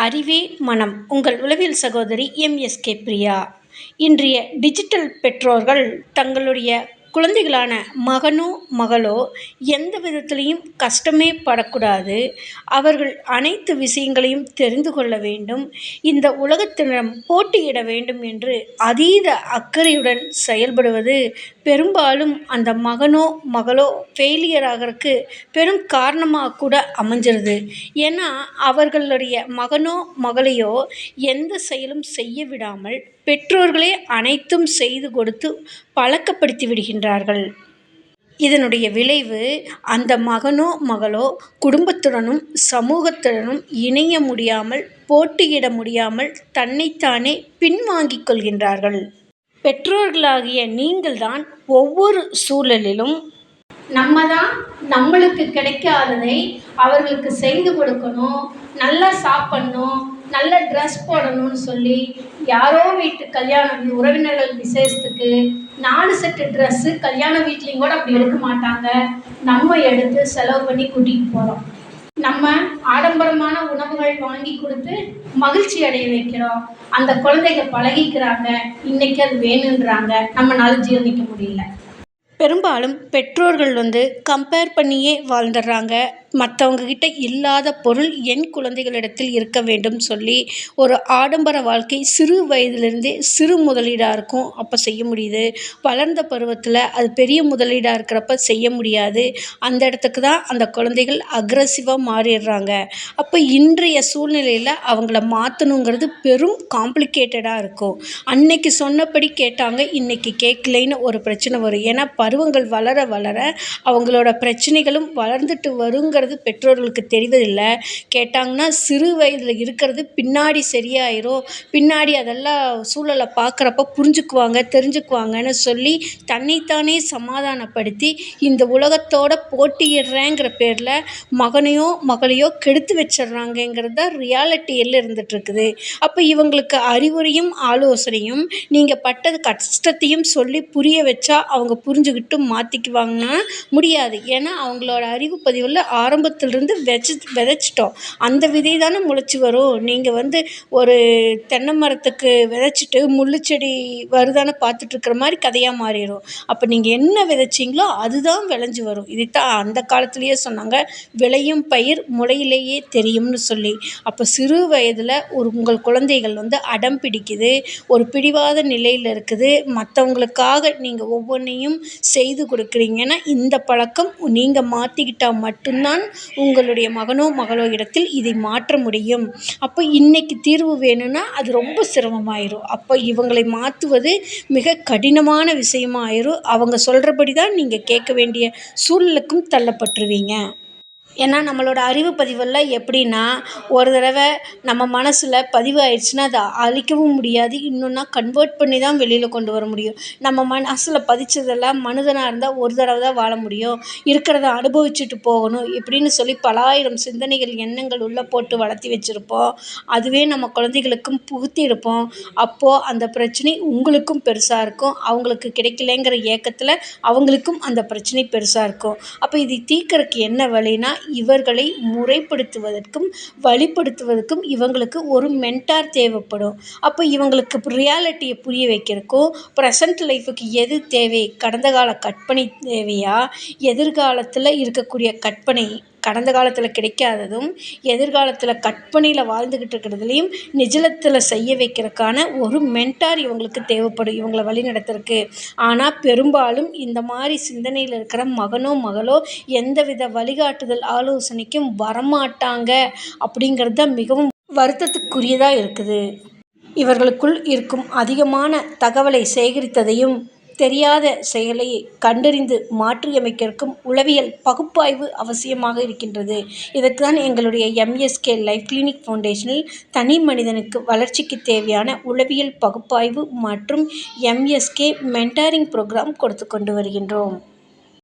அறிவே மனம். உங்கள் உளவியல் சகோதரி எம்எஸ்கே பிரியா. இன்றைய டிஜிட்டல் பெற்றோர்கள் தங்களுடைய குழந்தைகளான மகனோ மகளோ எந்த விதத்திலையும் கஷ்டமே படக்கூடாது. அவர்கள் அனைத்து விஷயங்களையும் தெரிந்து கொள்ள வேண்டும். இந்த உலகத்திடம் போட்டியிட வேண்டும் என்று அதீத அக்கறையுடன் செயல்படுவது பெரும்பாலும் அந்த மகனோ மகளோ ஃபெயிலியர் ஆகிறதுக்கு பெரும் காரணமாக கூட அமைஞ்சிருது. ஏன்னா அவர்களுடைய மகனோ மகளையோ எந்த செயலும் செய்ய விடாமல் பெற்றோர்களே அனைத்தும் செய்து கொடுத்து பழக்கப்படுத்தி விடுகின்றார்கள். இதனுடைய விளைவு அந்த மகனோ மகளோ குடும்பத்துடனும் சமூகத்துடனும் இணைய முடியாமல் போட்டியிட முடியாமல் தன்னைத்தானே பின்வாங்கிக் கொள்கின்றார்கள். பெற்றோர்களாகிய நீங்கள்தான் ஒவ்வொரு சூழலிலும் நம்மளுக்கு கிடைக்காததை அவர்களுக்கு செய்து கொடுக்கணும், நல்லா சாப்பிடணும், நல்ல ட்ரெஸ் போடணும்னு சொல்லி யாரோ வீட்டு கல்யாணம் உறவினர்கள் விசேஷத்துக்கு 4 செட்டு ட்ரெஸ்ஸு கல்யாண வீட்லேயும் கூட அப்படி எடுக்க மாட்டாங்க. நம்ம எடுத்து செலவு பண்ணி கூட்டிகிட்டு போகிறோம். நம்ம ஆடம்பரமான உணவுகள் வாங்கி கொடுத்து மகிழ்ச்சி அடைய வைக்கிறோம். அந்த குழந்தைங்க பழகிக்கிறாங்க. இன்னைக்கு அது வேணுன்றாங்க. நம்மளால ஜீரணிக்க முடியல. பெரும்பாலும் பெற்றோர்கள் கம்பேர் பண்ணியே வாழ்ந்துடுறாங்க. மற்றவங்கக்கிட்ட இல்லாத பொருள் என் குழந்தைகளிடத்தில் இருக்க வேண்டும் சொல்லி ஒரு ஆடம்பர வாழ்க்கை சிறு வயதிலிருந்தே சிறு முதலீடாக இருக்கும். அப்போ செய்ய முடியுது. வளர்ந்த பருவத்தில் அது பெரிய முதலீடாக இருக்கிறப்ப செய்ய முடியாது. அந்த இடத்துக்கு தான் அந்த குழந்தைகள் அக்ரெசிவாக மாறிடுறாங்க. அப்போ இன்றைய சூழ்நிலையில் அவங்கள மாற்றணுங்கிறது பெரும் காம்ப்ளிகேட்டடாக இருக்கும். அன்னைக்கு சொன்னபடி கேட்டாங்க, இன்னைக்கு கேட்கலைன்னு ஒரு பிரச்சனை வரும். ஏன்னா பருவங்கள் வளர வளர அவங்களோட பிரச்சனைகளும் வளர்ந்துட்டு வருங்கிறது பெற்றோர்களுக்கு தெரிவதில்லை. கேட்டாங்கன்னா சிறு வயதில் இருக்கிறது பின்னாடி சரியாயிரும், பின்னாடி அதெல்லாம் சூழலை பார்க்குறப்ப புரிஞ்சுக்குவாங்க தெரிஞ்சுக்குவாங்கன்னு சொல்லி தன்னைத்தானே சமாதானப்படுத்தி இந்த உலகத்தோட போட்டியிடுறேங்கிற பேரில் மகனையோ மகளையோ கெடுத்து வச்சிடுறாங்கங்கிறது தான் ரியாலிட்டியில் இருந்துகிட்ருக்குது. அப்போ இவங்களுக்கு அறிவுரையும் ஆலோசனையும் நீங்கள் பட்டது கஷ்டத்தையும் சொல்லி புரிய வச்சா அவங்க புரிஞ்சுக்கிட்டு மாற்றிக்குவாங்கன்னா முடியாது. ஏன்னா அவங்களோட அறிவு பதிவில் ஆரம்பத்திலிருந்து விதைச்சிட்டோம். அந்த விதை தானே முளைச்சி வரும். நீங்கள் ஒரு தென்னை மரத்துக்கு விதைச்சிட்டு முள்ளுச்செடி வருதானே பார்த்துட்ருக்கிற மாதிரி கதையாக மாறிடும். அப்போ நீங்கள் என்ன விதைச்சிங்களோ அதுதான் விளைஞ்சி வரும். இதைத்தான் அந்த காலத்திலேயே சொன்னாங்க, விளையும் பயிர் முளையிலேயே தெரியும்னு சொல்லி. அப்போ சிறு வயதில் உங்கள் குழந்தைகள் அடம் பிடிக்குது, ஒரு பிடிவாத நிலையில் இருக்குது, மற்றவங்களுக்காக நீங்கள் ஒவ்வொன்றையும் செய்து கொடுக்குறீங்கன்னா இந்த பழக்கம் நீங்கள் மாற்றிக்கிட்டால் மட்டும்தான் உங்களுடைய மகனோ மகளோ இடத்தில் இதை மாற்ற முடியும். அப்போ இன்னைக்கு தீர்வு வேணும்னா அது ரொம்ப சிரமமாயிரும். அப்போ இவங்களை மாற்றுவது மிக கடினமான விஷயமாயிரும். அவங்க சொல்கிறபடி தான் நீங்கள் கேட்க வேண்டிய சூழலுக்கும் தள்ளப்பட்டுருவீங்க. ஏன்னா நம்மளோட அறிவு பதிவெல்லாம் எப்படின்னா, ஒரு தடவை நம்ம மனசில் பதிவு ஆயிடுச்சுன்னா அதை அழிக்கவும் முடியாது. இன்னொன்னா கன்வெர்ட் பண்ணி தான் வெளியில் கொண்டு வர முடியும். நம்ம மனசில் பதிச்சதெல்லாம் மனிதனாக இருந்தால் ஒரு தடவை தான் வாழ முடியும். இருக்கிறத அனுபவிச்சுட்டு போகணும் இப்படின்னு சொல்லி பலாயிரம் சிந்தனைகள் எண்ணங்கள் உள்ளே போட்டு வளர்த்தி வச்சுருப்போம். அதுவே நம்ம குழந்தைகளுக்கும் புகுத்தி இருப்போம். அப்போது அந்த பிரச்சனை உங்களுக்கும் பெருசாக இருக்கும். அவங்களுக்கு கிடைக்கலங்கிற ஏக்கத்தில் அவங்களுக்கும் அந்த பிரச்சனை பெருசாக இருக்கும். அப்போ இதை தீர்க்கறதுக்கு என்ன வழினா, இவர்களை முறைப்படுத்துவதற்கும் வழிப்படுத்துவதற்கும் இவங்களுக்கு ஒரு மென்டார் தேவைப்படும். அப்போ இவங்களுக்கு ரியாலிட்டியை புரிய வைக்கிறதுக்கும் ப்ரெசன்ட் லைஃபுக்கு எது தேவை, கடந்த கால கற்பனை தேவையா, எதிர்காலத்தில் இருக்கக்கூடிய கற்பனை கடந்த காலத்தில் கிடைக்காததும் எதிர்காலத்தில் கற்பனையில் வாழ்ந்துக்கிட்டு இருக்கிறதுலையும் நிஜத்தில் செய்ய வைக்கிறதுக்கான ஒரு மென்டார் இவங்களுக்கு தேவைப்படும், இவங்களை வழி நடத்துறதுக்கு. ஆனால் பெரும்பாலும் இந்த மாதிரி சிந்தனையில் இருக்கிற மகனோ மகளோ எந்தவித வழிகாட்டுதல் ஆலோசனைக்கும் வரமாட்டாங்க. அப்படிங்கிறது தான் மிகவும் வருத்தத்துக்குரியதாக இருக்குது. இவர்களுக்குள் இருக்கும் அதிகமான தகவலை சேகரித்ததையும் தெரியாத செயலை கண்டறிந்து மாற்றியமைக்கிறதுக்கும் உளவியல் பகுப்பாய்வு அவசியமாக இருக்கின்றது. இதற்கு தான் எங்களுடைய எம்எஸ்கே லைஃப் கிளினிக் ஃபவுண்டேஷனில் தனி மனிதனுக்கு வளர்ச்சிக்கு தேவையான உளவியல் பகுப்பாய்வு மற்றும் எம்எஸ்கே மென்டாரிங் ப்ரோக்ராம் கொடுத்து கொண்டு வருகின்றோம்.